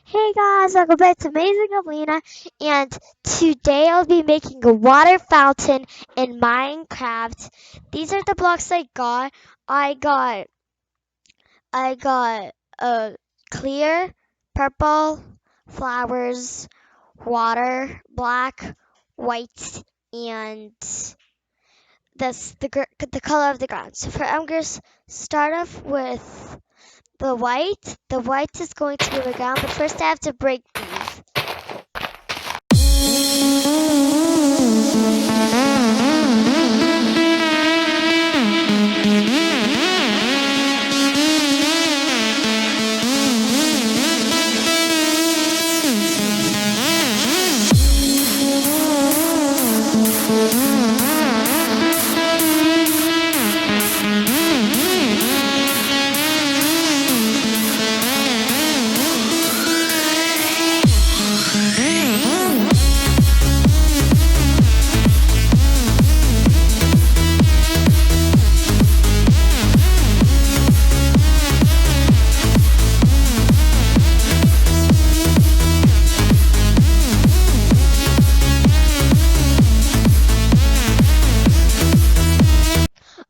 Hey guys, welcome back to Amazing Alina, and today I'll be making a water fountain in Minecraft. These are the blocks I got. I got I got clear, purple, flowers, water, black, white, and the color of the ground. So I'm gonna start off with the white. The white is going to be the ground, but first I have to break these.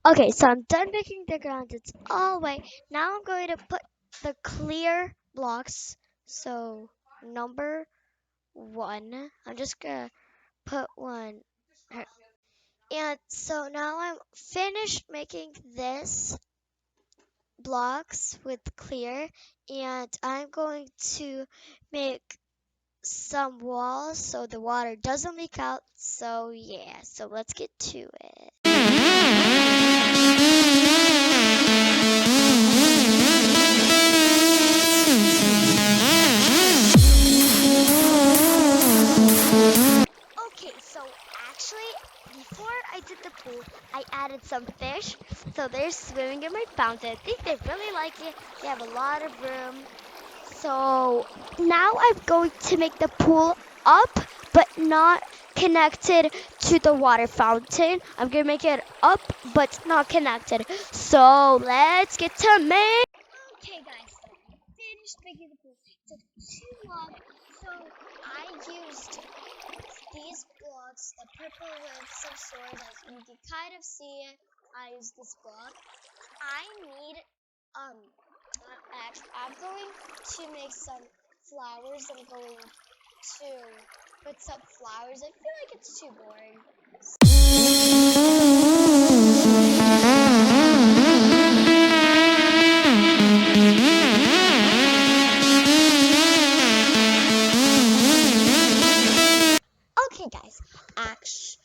Okay, so I'm done making the ground. It's all white. Now I'm going to put the clear blocks. So number one, I'm just gonna put one. And so now I'm finished making this blocks with clear, and I'm going to make some walls so the water doesn't leak out. So yeah, so let's get to it. Okay, so actually, before I did the pool, I added some fish. So they're swimming in my fountain. I think they really like it. They have a lot of room. So now I'm going to make the pool up, but not connected to the water fountain. I'm going to make it up, but not connected. So let's get to make. Okay, guys, so I finished making the pool. It took too long, so I used these blocks, the purple with some swords, as you can kind of see it. I use this block. I need actually I'm going to make some flowers. I'm going to put some flowers. I feel like it's too boring. Okay, guys. Actually,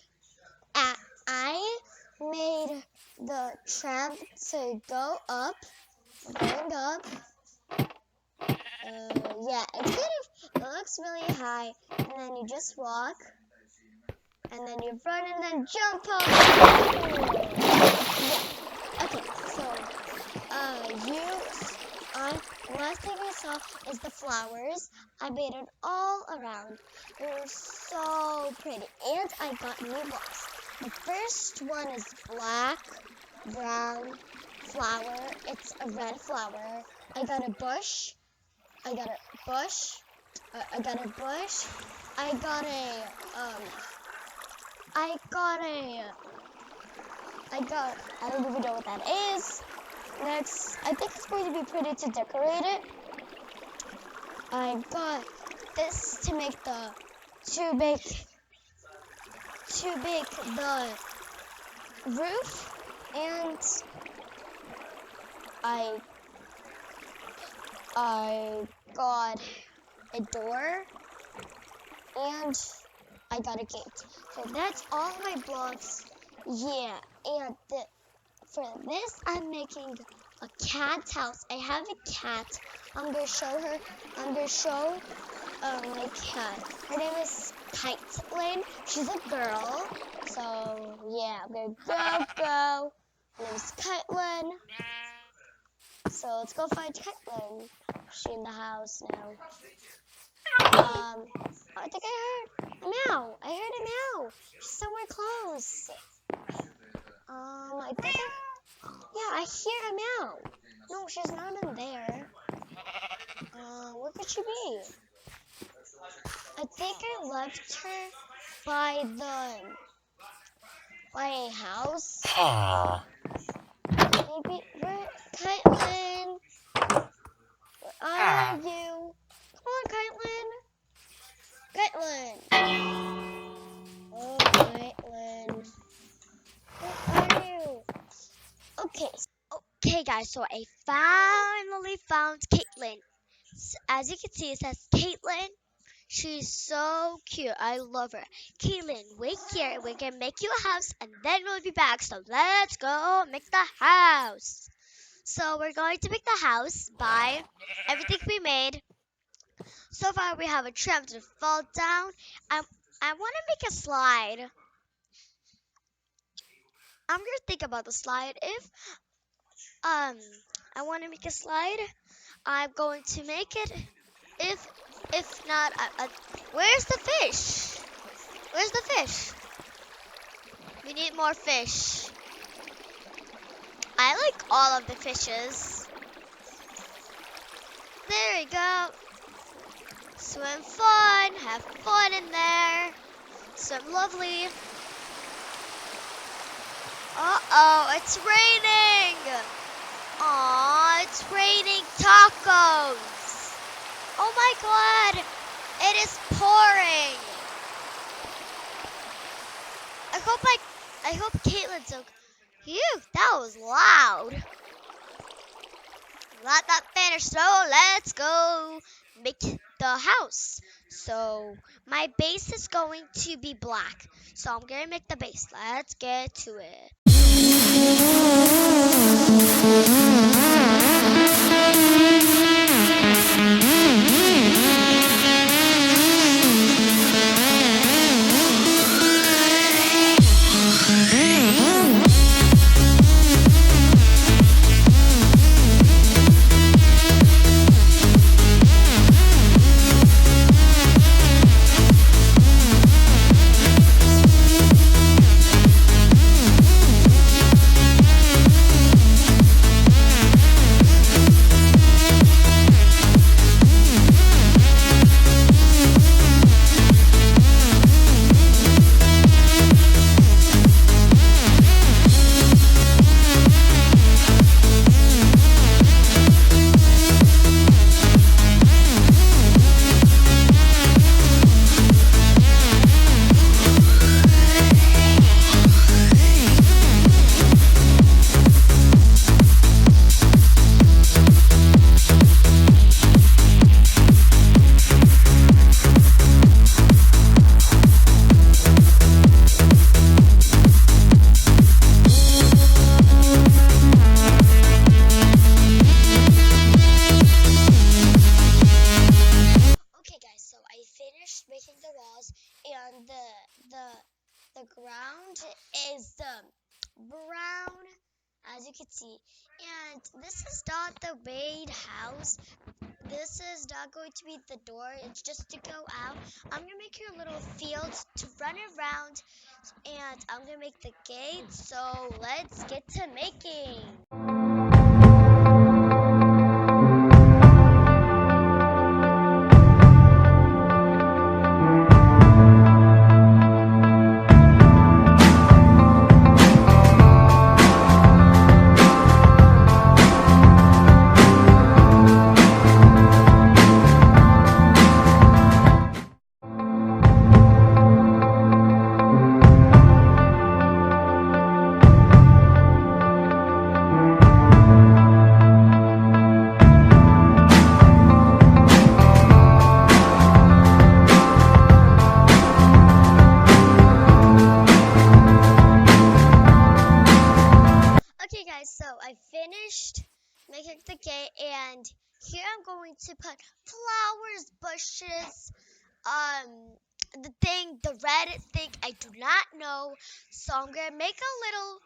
I made the tramp to go up, going up. Yeah, it looks really high, and then you just walk, and then you run, and then jump up. Yeah. Okay, so last thing you saw is the flowers. I made it all around. They were so pretty, and I got new blocks. The first one is black, brown flower. It's a red flower. I got a bush. I got a bush. I got a bush. I got a I don't even know what that is. Next, I think it's going to be pretty to decorate it. I got this to make to make the roof, and I got a door, and I got a gate. So that's all my blocks. Yeah, and for this, I'm making a cat's house. I have a cat. I'm gonna show her. I'm gonna show my cat. Her name is Kitelyn. She's a girl. So yeah, I'm gonna go. Her name is Kitelyn. So let's go find Kitelyn. She's in the house now. I think I heard a meow. I heard a meow. She's somewhere close. I hear a meow. No, she's not in there. Where could she be? I think I left her by a house. Maybe where Caitlin? Where are you? Come on, Caitlin. Caitlin. Oh, Caitlin. Where are you? Okay. Okay, guys. So I finally found Caitlin. As you can see, it says Caitlin. She's so cute. I love her. Caitlin, wait here. We're gonna make you a house and then we'll be back. So let's go make the house. So we're going to make the house by everything we made. So far we have a tram to fall down. I want to make a slide. I'm gonna think about the slide. If I want to make a slide, I'm going to make it. If not, where's the fish? Where's the fish? We need more fish. I like all of the fishes. There we go. Swim fun. Have fun in there. Swim lovely. Uh-oh, it's raining. Aw, it's raining tacos. Oh my god, it is pouring. I hope Caitlin's okay. Phew, that was loud. Not that finished, so let's go make the house. So my base is going to be black. So I'm gonna make the base. Let's get to it. Making the walls, and the ground is brown, as you can see. And this is not the main house. This is not going to be the door. It's just to go out. I'm gonna make here a little field to run around, and I'm gonna make the gate. So let's get to making. So I finished making the gate, and here I'm going to put flowers, bushes, the red thing, I do not know. So I'm gonna make a little.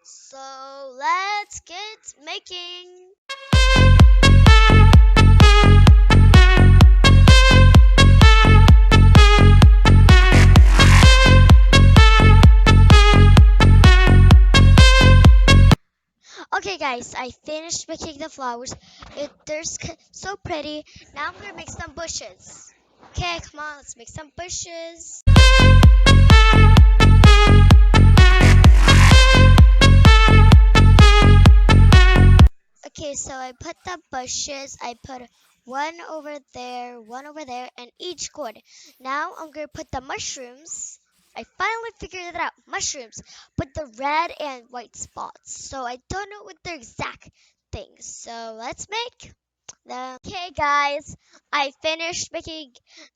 So let's get making. Okay, guys, I finished making the flowers. They're so pretty. Now I'm gonna make some bushes. Okay, come on, let's make some bushes. Okay, so I put the bushes. I put one over there, and each cord. Now I'm gonna put the mushrooms. I finally figured it out. Mushrooms, but the red and white spots. So I don't know what the exact things. So let's make them. Okay, guys, I finished making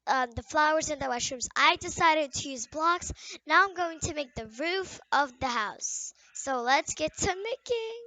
the flowers and the mushrooms. I decided to use blocks. Now I'm going to make the roof of the house. So let's get to making.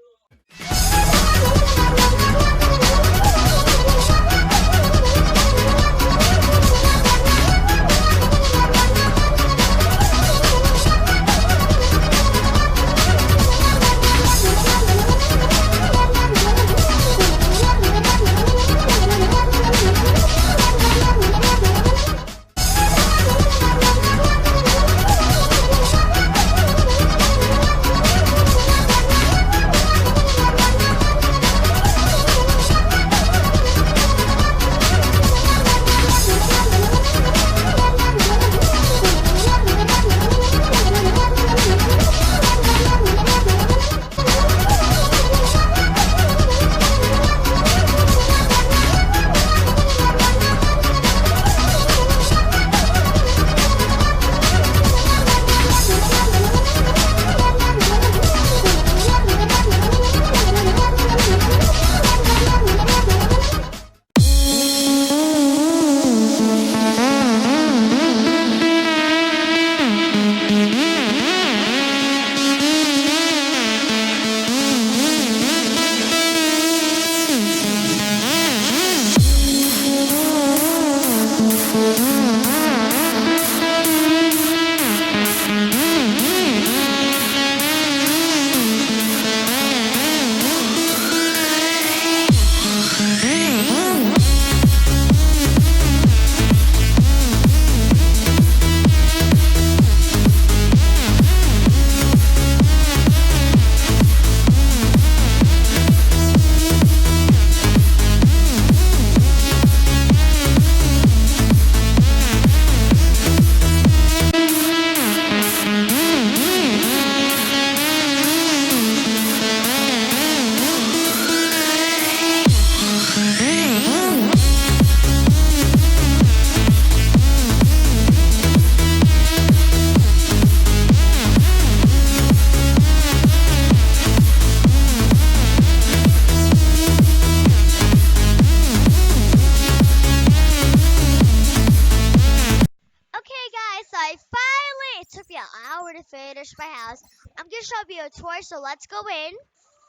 Okay, guys, so I finally, it took me an hour to finish my house. I'm gonna show you a tour, so let's go in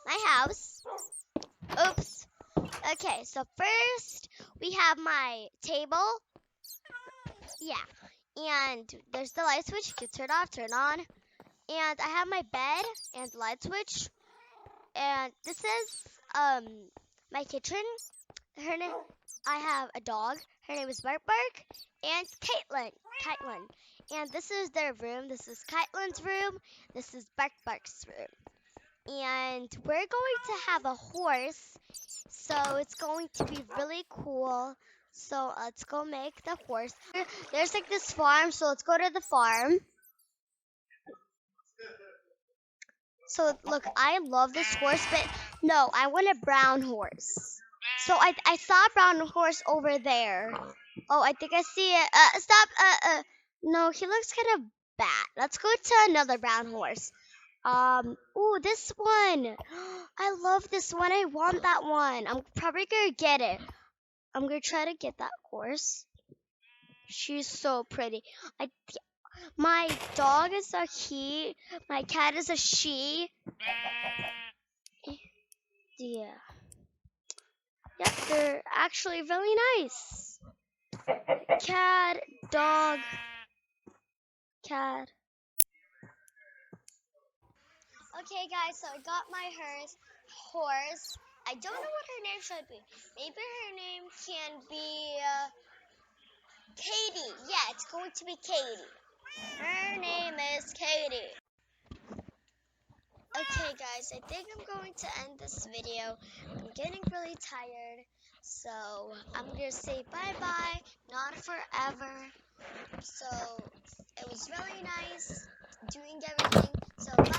my house. Oops. Okay, so first we have my table. Yeah, and there's the light switch. You can turn off, turn on. And I have my bed and the light switch. And this is my kitchen. Her name. I have a dog. Her name is Bark Bark and Caitlin. Caitlin. And this is their room. This is Caitlin's room. This is Bark Bark's room. And we're going to have a horse. So it's going to be really cool. So let's go make the horse. There's like this farm. So let's go to the farm. So look, I love this horse, but no, I want a brown horse. So I saw a brown horse over there. Oh, I think I see it. Stop. No, he looks kind of bad. Let's go to another brown horse. Ooh, this one. I love this one. I want that one. I'm probably gonna get it. I'm gonna try to get that horse. She's so pretty. My dog is a he. My cat is a she. Yeah. Yep, they're actually really nice. Cat, dog, cat. Okay, guys, so I got my horse. I don't know what her name should be. Maybe her name can be Katie. Yeah, it's going to be Katie. Her name is Katie. Okay, Okay, guys, I think I'm going to end this video. I'm getting really tired, so I'm gonna say bye bye, not forever. So it was really nice doing everything. So